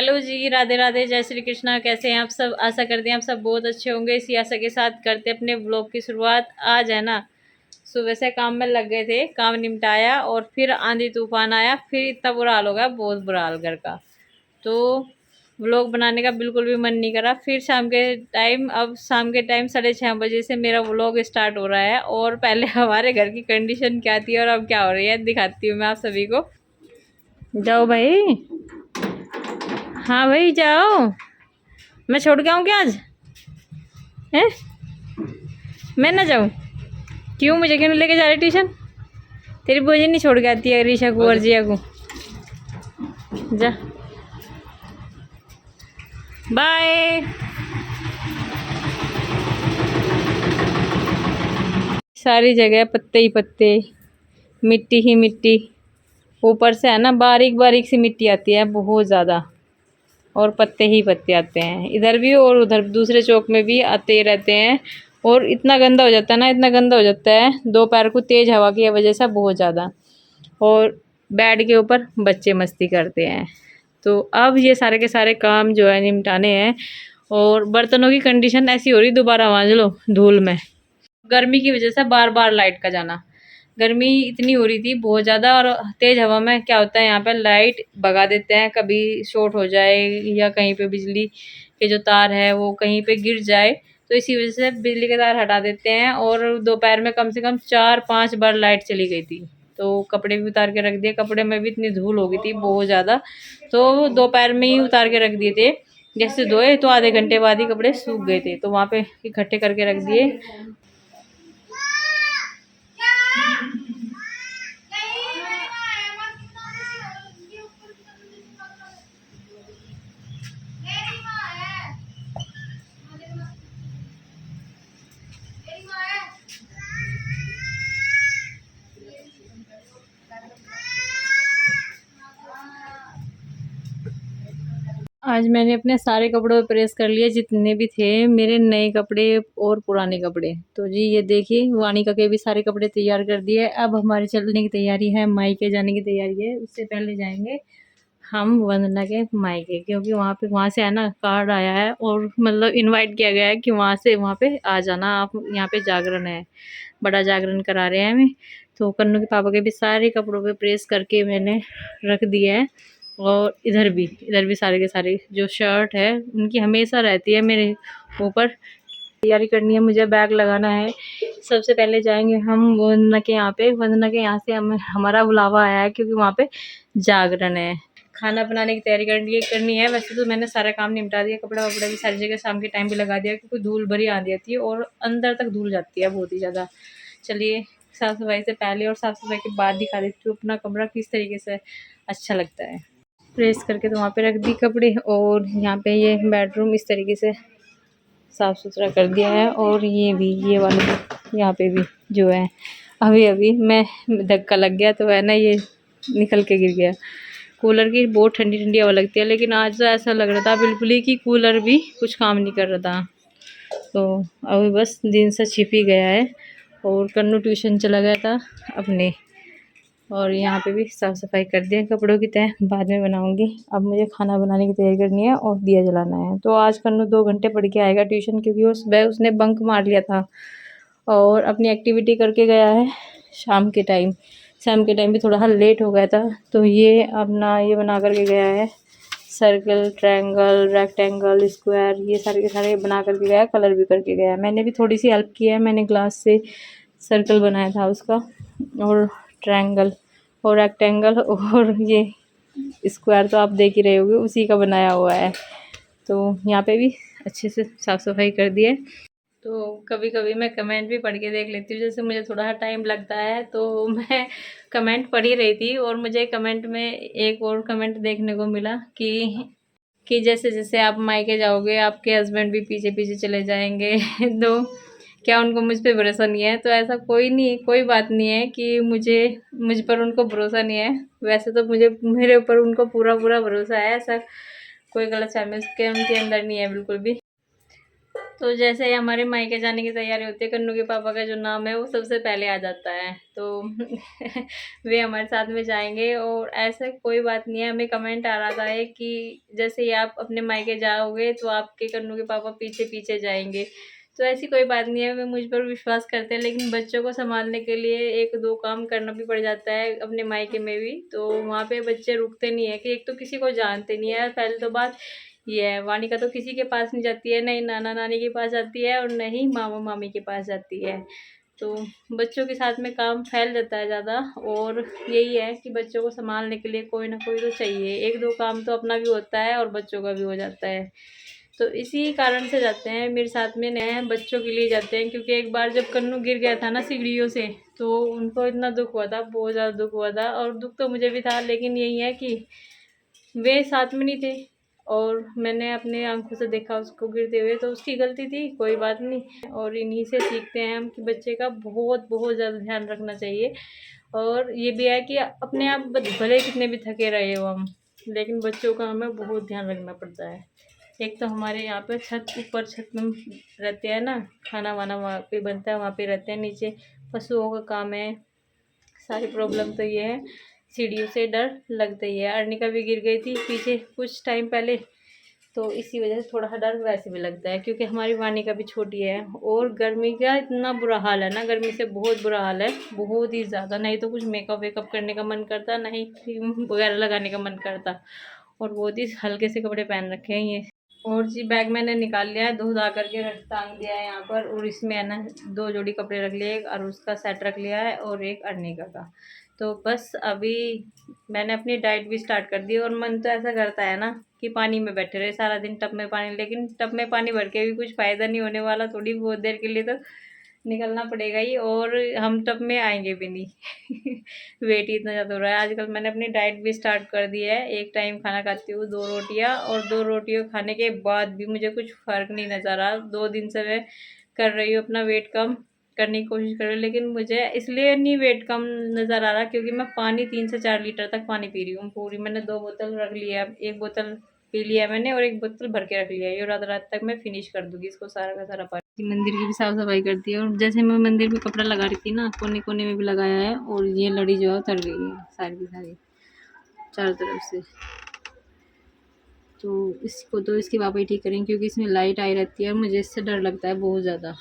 Hello जी, राधे राधे, जय श्री कृष्णा। कैसे हैं आप सब? आशा करते हैं आप सब बहुत अच्छे होंगे। इसी आशा के साथ करते हैं अपने ब्लॉग की शुरुआत। आज है ना, सुबह से काम में लग गए थे, काम निपटाया और फिर आंधी तूफान आया, फिर इतना बुरा हाल हो गया, बहुत बुरा हाल घर का। तो व्लॉग बनाने का बिल्कुल भी मन नहीं करा। फिर शाम के टाइम, अब शाम के टाइम 6:30 बजे से मेरा व्लॉग स्टार्ट हो रहा है। और पहले हमारे घर की कंडीशन क्या थी और अब क्या हो रही है दिखाती हूँ मैं आप सभी को। जाओ भाई, हाँ भाई जाओ। मैं छोड़ के आऊँ क्या आज? है, मैं ना जाऊँ? क्यों, मुझे क्यों नहीं लेके जा रही ट्यूशन? तेरी बुआ नहीं छोड़ के आती है ऋषा को और जिया को? जा, बाय। सारी जगह पत्ते ही पत्ते, मिट्टी ही मिट्टी। ऊपर से है ना बारीक बारीक सी मिट्टी आती है बहुत ज़्यादा, और पत्ते ही पत्ते आते हैं इधर भी और उधर दूसरे चौक में भी आते ही रहते हैं। और इतना गंदा हो जाता है ना, इतना गंदा हो जाता है दोपहर को तेज़ हवा की वजह से बहुत ज़्यादा। और बेड के ऊपर बच्चे मस्ती करते हैं। तो अब ये सारे के सारे काम जो है निपटाने हैं। और बर्तनों की कंडीशन ऐसी हो रही, दोबारा मांज लो धूल में। गर्मी की वजह से बार बार लाइट का जाना, गर्मी इतनी हो रही थी बहुत ज़्यादा। और तेज़ हवा में क्या होता है, यहाँ पे लाइट भगा देते हैं, कभी शॉर्ट हो जाए या कहीं पे बिजली के जो तार है वो कहीं पे गिर जाए, तो इसी वजह से बिजली के तार हटा देते हैं। और दोपहर में कम से कम 4-5 बार लाइट चली गई थी। तो कपड़े भी उतार के रख दिए, कपड़े में भी इतनी धूल हो गई थी बहुत ज़्यादा, तो दोपहर में ही उतार के रख दिए थे। जैसे धोए तो आधे घंटे बाद ही कपड़े सूख गए थे, तो वहाँ पे इकट्ठे करके रख दिए। आज मैंने अपने सारे कपड़ों पे प्रेस कर लिए, जितने भी थे मेरे नए कपड़े और पुराने कपड़े। तो जी ये देखिए, वानिका के भी सारे कपड़े तैयार कर दिए। अब हमारी चलने की तैयारी है, मायके जाने की तैयारी है। उससे पहले जाएंगे हम वंदना के मायके, क्योंकि वहाँ से है ना कार्ड आया है और मतलब इनवाइट किया गया है कि वहाँ पे आ जाना आप, यहाँ पे जागरण है, बड़ा जागरण करा रहे हैं हमें। तो कन्नू के पापा के भी सारे कपड़ों पे प्रेस करके मैंने रख दिया है। और इधर भी सारे के सारे जो शर्ट है उनकी हमेशा रहती है मेरे ऊपर। तैयारी करनी है, मुझे बैग लगाना है। सबसे पहले जाएंगे हम वंदना के यहाँ पे। वंदना के यहाँ से हमारा बुलावा आया है, क्योंकि वहाँ पे जागरण है। खाना बनाने की तैयारी करनी है। वैसे तो मैंने सारा काम निपटा दिया, कपड़ा वपड़ा भी सारी जगह शाम के टाइम भी लगा दिया, क्योंकि धूल भरी आती आती है और अंदर तक धूल जाती है बहुत ही ज़्यादा। चलिए, साफ़ सफाई से पहले और साफ़ सफाई के बाद दिखा देती हूँ अपना कमरा किस तरीके से अच्छा लगता है। प्रेस करके तो वहाँ पे रख दी कपड़े। और यहाँ पे ये बेडरूम इस तरीके से साफ़ सुथरा कर दिया है। और ये वाले यहाँ पे भी जो है, अभी अभी मैं धक्का लग गया तो है ना ये निकल के गिर गया। कूलर की बहुत ठंडी ठंडी हवा लगती है, लेकिन आज तो ऐसा लग रहा था बिल्कुल ही कि कूलर भी कुछ काम नहीं कर रहा था। तो अभी बस दिन से छिप ही गया है। और कन्नू ट्यूशन चला गया था अपने। और यहाँ पे भी साफ़ सफाई कर दिया, कपड़ों की तह बाद में बनाऊंगी। अब मुझे खाना बनाने की तैयारी करनी है और दिया जलाना है। तो आज कन्नू 2 घंटे पढ़ के आएगा ट्यूशन, क्योंकि उसने बंक मार लिया था और अपनी एक्टिविटी करके गया है शाम के टाइम। शाम के टाइम भी थोड़ा लेट हो गया था, तो ये अपना ये बना करके गया है, सर्कल, ट्रायंगल, रेक्टेंगल, स्क्वायर, ये सारे के सारे बना करके गया, कलर भी करके गया। मैंने भी थोड़ी सी हेल्प की है, मैंने ग्लास से सर्कल बनाया था उसका, और ट्रायंगल और रेक्टेंगल और ये स्क्वायर तो आप देख ही रहे होगे, उसी का बनाया हुआ है। तो यहाँ पे भी अच्छे से साफ़ सफाई कर दी है। तो कभी कभी मैं कमेंट भी पढ़ के देख लेती हूँ, जैसे मुझे थोड़ा टाइम लगता है तो मैं कमेंट पढ़ ही रही थी, और मुझे कमेंट में एक और कमेंट देखने को मिला कि जैसे जैसे आप मायके जाओगे आपके हस्बैंड भी पीछे पीछे चले जाएंगे तो क्या उनको मुझ पे भरोसा नहीं है? तो ऐसा कोई नहीं, कोई बात नहीं है कि मुझ पर उनको भरोसा नहीं है। वैसे तो मेरे ऊपर उनको पूरा पूरा भरोसा है। ऐसा कोई गलतफहमी उनके अंदर नहीं है बिल्कुल भी। तो जैसे ही हमारे मायके जाने की तैयारी होती है, कन्नू के पापा का जो नाम है वो सबसे पहले आ जाता है। तो वे हमारे साथ में जाएँगे और ऐसा कोई बात नहीं है, हमें कमेंट आ रहा था एक कि जैसे ही आप अपने मायके जाओगे तो आपके कन्नू के पापा पीछे-पीछे जाएँगे। तो ऐसी कोई बात नहीं है, वे मुझ पर विश्वास करते हैं, लेकिन बच्चों को सँभालने के लिए 1-2 काम करना भी पड़ जाता है अपने मायके में भी। तो वहाँ पे बच्चे रुकते नहीं हैं कि एक तो किसी को जानते नहीं है, पहले तो बात ये है। वानिका तो किसी के पास नहीं जाती है, नहीं नाना-नानी के पास जाती है और ना ही मामा-मामी के पास जाती है। तो बच्चों के साथ में काम फैल जाता है ज़्यादा और यही है कि बच्चों को सँभालने के लिए कोई ना कोई तो चाहिए। 1-2 काम तो अपना भी होता है और बच्चों का भी हो जाता है। तो इसी कारण से जाते हैं, मेरे साथ में नए बच्चों के लिए जाते हैं, क्योंकि एक बार जब कन्नू गिर गया था ना सीढ़ियों से, तो उनको इतना दुःख हुआ था, बहुत ज़्यादा दुःख हुआ था और दुःख तो मुझे भी था, लेकिन यही है कि वे साथ में नहीं थे और मैंने अपने आँखों से देखा उसको गिरते हुए, तो उसकी गलती थी, कोई बात नहीं। और इन्हीं से सीखते हैं हम कि बच्चे का बहुत ज़्यादा ध्यान रखना चाहिए। और ये भी है कि अपने आप भले कितने भी थके रहे हो हम, लेकिन बच्चों का हमें बहुत ध्यान रखना पड़ता है। एक तो हमारे यहाँ पे ऊपर छत में रहते हैं ना, खाना-वाना वहाँ पे बनता है, वहाँ पे रहते हैं, नीचे पशुओं का काम है। सारी प्रॉब्लम तो ये है, सीढ़ियों से डर लगता ही है। अर्निका भी गिर गई थी पीछे कुछ टाइम पहले, तो इसी वजह से थोड़ा सा डर वैसे भी लगता है, क्योंकि हमारी वानिका भी छोटी है और गर्मी का इतना बुरा हाल है ना, गर्मी से बहुत बुरा हाल है, बहुत ही ज़्यादा। नहीं तो कुछ मेकअप वेकअप करने का मन करता, ना ही क्रीम वगैरह लगाने का मन करता, और बहुत ही हल्के से कपड़े पहन रखे हैं ये। और जी बैग मैंने निकाल लिया है, धो धा करके रख टांग दिया है यहाँ पर, और इसमें है ना 2 जोड़ी कपड़े रख लिए, एक अरुष का सेट रख लिया है और एक अर्निका का। तो बस अभी मैंने अपनी डाइट भी स्टार्ट कर दी, और मन तो ऐसा करता है ना कि पानी में बैठे रहे सारा दिन टब में पानी, लेकिन टब में पानी भर के भी कुछ फ़ायदा नहीं होने वाला, थोड़ी बहुत देर के लिए तो निकलना पड़ेगा ही, और हम टब में आएँगे भी नहीं। वेट ही इतना ज़्यादा हो रहा है। आजकल मैंने अपनी डाइट भी स्टार्ट कर दी है, एक टाइम खाना खाती हूँ 2 रोटियाँ, और 2 रोटियाँ खाने के बाद भी मुझे कुछ फ़र्क नहीं नज़र आ रहा। 2 दिन से मैं कर रही हूँ अपना वेट कम करने की कोशिश कर रही हूँ, लेकिन मुझे इसलिए नहीं वेट कम नज़र आ रहा क्योंकि मैं पानी 3 से 4 लीटर तक पानी पी रही हूँ पूरी। मैंने 2 बोतल रख लिया है, 1 बोतल पी लिया मैंने और 1 बोतल भर के रख लिया है। ये रात तक मैं फिनिश कर दूँगी इसको सारा का सारा पानी। मंदिर की भी साफ-सफाई करती है, और जैसे मैं मंदिर में कपड़ा लगा रही थी ना, कोने-कोने में भी लगाया है, और ये लड़ी जो है उतर गई है सारी की सारी चारों तरफ से। तो इसको तो इसके पापा ही ठीक करेंगे, क्योंकि इसमें लाइट आई रहती है और मुझे इससे डर लगता है बहुत ज़्यादा।